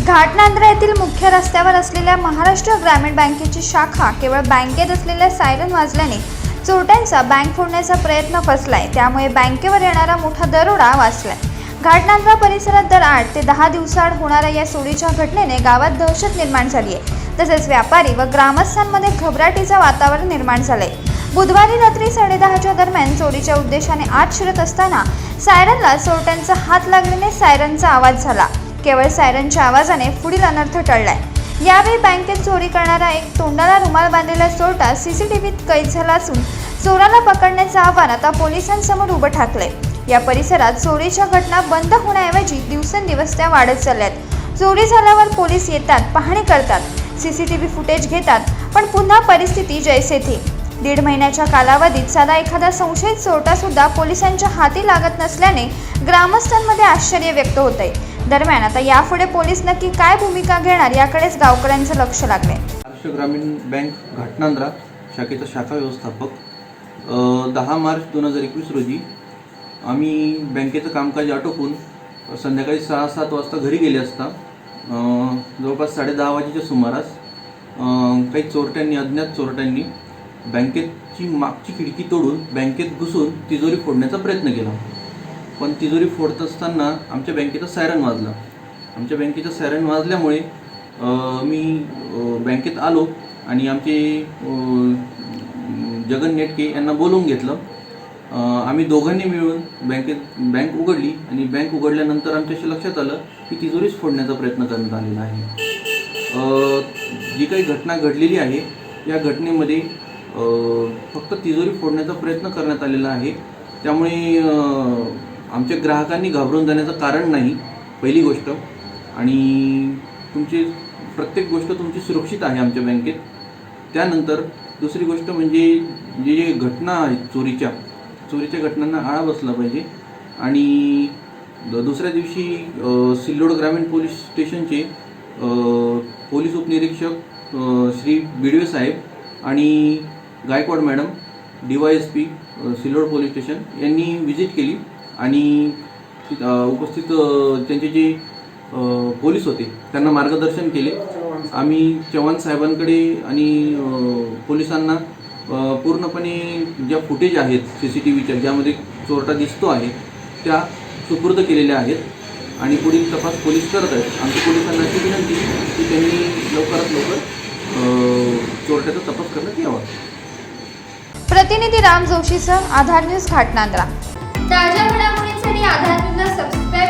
घाटनांद्रा येथील मुख्य रस्त्यावर असलेल्या महाराष्ट्र ग्रामीण बँकेची शाखा केवळ बँकेत असलेल्या सायरन वाजल्याने चोरट्यांचा बँक फोडण्याचा प्रयत्न फसलाय। त्यामुळे बँकेवर येणारा मोठा दरोडा वाचलाय। घाटनांद्रा परिसरात दर 8 ते 10 दिवसाआड होणाऱ्या या चोरीच्या घटनेने गावात दहशत निर्माण झाली आहे। तसेच व्यापारी व ग्रामस्थांमध्ये घबराटीचं वातावरण निर्माण झालंय। बुधवारी रात्री 10:30च्या दरम्यान चोरीच्या उद्देशाने आत शिरत असताना सायरनला चोरट्यांचा हात लागल्याने सायरनचा आवाज झाला। केवळ सायरनच्या आवाजाने पुढील अनर्थ टळलाय। यावेळी बँकेत चोरी करणारा एक तोंडाला रुमाल बांधलेला चोरटा सीसीटीव्हीत कैद झाला असून चोराला पकडण्याचं आव्हान आता पोलिसांसमोर उभं ठाकलंय। या परिसरात चोरीच्या घटना बंद होण्याऐवजी दिवसेंदिवस त्या वाढत चालल्यात। चोरी झाल्यावर पोलीस येतात, पाहणी करतात, सीसीटीव्ही फुटेज घेतात, पण पुन्हा परिस्थिती जैसे थे। 1.5 महिन्याच्या कालावधीत साधा एखादा संशयित चोरटा सुद्धा पोलिसांच्या हाती लागत नसल्याने ग्रामस्थांमध्ये आश्चर्य व्यक्त होत आहे। दरम्यान आता यापुढे पोलीस नक्की काय भूमिका घेणार याकडेच गावकऱ्यांचं लक्ष लागले। महाराष्ट्र ग्रामीण बँक घाटनांद्रा शाखेचा शाखा व्यवस्थापक 10 मार्च 2021 रोजी आम्ही बँकेचं कामकाज आटोपून संध्याकाळी 6-7 वाजता घरी गेले असता जवळपास 10:30 वाजेच्या सुमारास काही चोरट्यांनी, अज्ञात चोरट्यांनी बँकेची मागची खिडकी तोडून बँकेत घुसून तिजोरी फोडण्याचा प्रयत्न केला। पण तिजोरी फोडत असताना आमच्या बँकेचा सायरन वाजला। आमच्या बँकेचा सायरन वाजल्यामुळे मी बँकेत आलो आणि आमचे जगन नेटके यांना बोलवून घेतलं। आम्ही दोघांनी मिळून बँक उघडली आणि बँक उघडल्यानंतर आमच्याशी लक्षात आलं की तिजोरीच फोडण्याचा प्रयत्न करण्यात आलेला आहे। जी काही घटना घडलेली आहे या घटनेमध्ये फक्त तिजोरी फोडण्याचा प्रयत्न करण्यात आलेला आहे। त्यामुळे आमच्या ग्राहकांनी घाबरून जाण्याचं कारण नाही, पहिली गोष्ट। आणि तुमची प्रत्येक गोष्ट तुमची सुरक्षित आहे आमच्या बँकेत। त्यानंतर दुसरी गोष्ट म्हणजे जे घटना आहेत चोरीच्या घटनांना आळा बसला पाहिजे। आणि दुसऱ्या दिवशी सिल्लोड ग्रामीण पोलीस स्टेशनचे पोलीस उपनिरीक्षक श्री बिडवे साहेब आणि Gaikwad madam DYSP Sillod police station यांनी व्हिजिट केली आणि उपस्थित त्यांचे जे पोलीस होते त्यांना मार्गदर्शन केले। आम्ही चव्हाण साहेबांकडे आणि पोलिसांना पूर्णपणे ज्या फुटेज आहेत CCTVच्या ज्यामध्ये चोरटा दिसतो आहे त्या सुपूर्द केलेल्या आहेत आणि पुढील तपास पोलीस करत आहेत। आमच्या पोलिसांना अशी विनंती की त्यांनी लवकरात लवकर चोरट्याचा तपास करण्यात यावा। प्रतिनिधी राम जोशीसह आधार न्यूज घाटनांद्रा। ताज्या घडामोडींसाठी आधार न्यूजला सबस्क्राइब